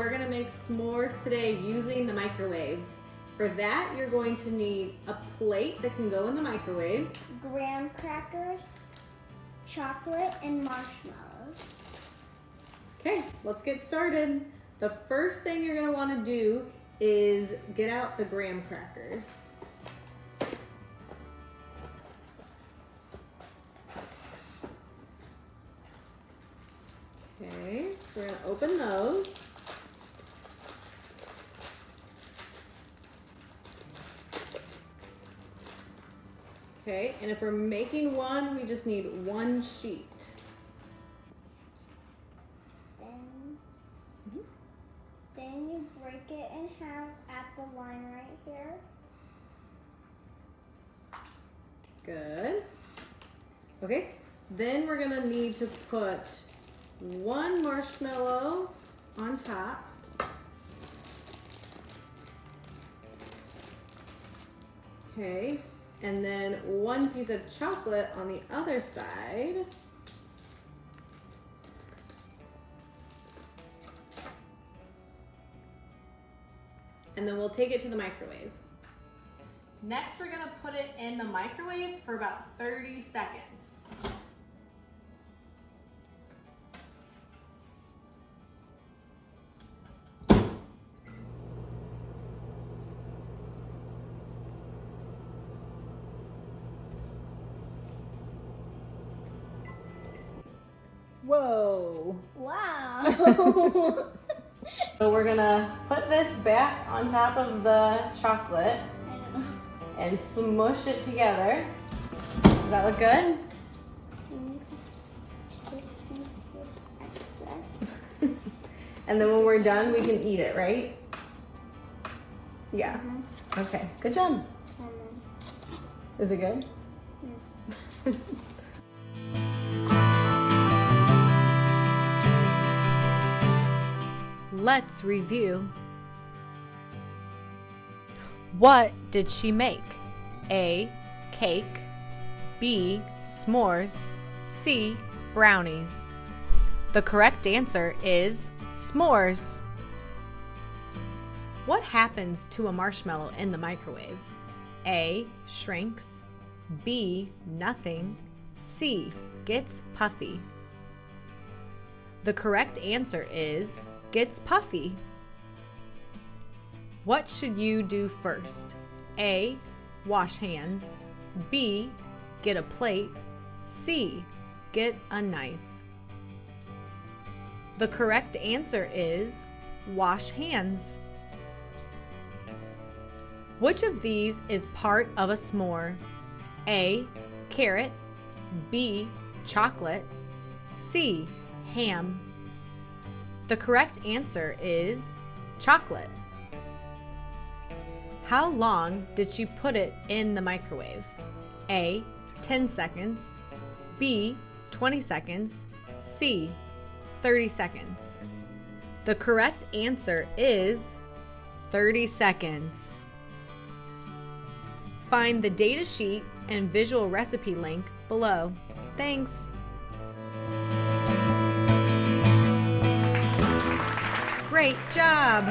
we're gonna make s'mores today using the microwave. For that, you're going to need a plate that can go in the microwave, graham crackers, chocolate, and marshmallows. Okay, let's get started. The first thing you're gonna wanna do is get out the graham crackers. Okay, so we're gonna open those. Okay, and if we're making one, we just need one sheet. Then you break it in half at the line right here. Good. Okay, then we're gonna need to put one marshmallow on top. Okay, and then one piece of chocolate on the other side. And then we'll take it to the microwave. Next, we're gonna put it in the microwave for about 30 seconds. Whoa. Wow. So we're gonna put this back on top of the chocolate and smush it together. Does that look good? And then when we're done, we can eat it, right? Yeah. Okay, good job. Is it good? Yeah. Let's review. What did she make? A, cake, B, s'mores, C, brownies. The correct answer is s'mores. What happens to a marshmallow in the microwave? A, shrinks, B, nothing, C, gets puffy. The correct answer is gets puffy. What should you do first? A, wash hands, B, get a plate, C, get a knife. The correct answer is wash hands. Which of these is part of a s'more? A, carrot, B, chocolate, C, ham. The correct answer is chocolate. How long did she put it in the microwave? A, 10 seconds, B, 20 seconds, C, 30 seconds. The correct answer is 30 seconds. Find the data sheet and visual recipe link below. Thanks. Great job!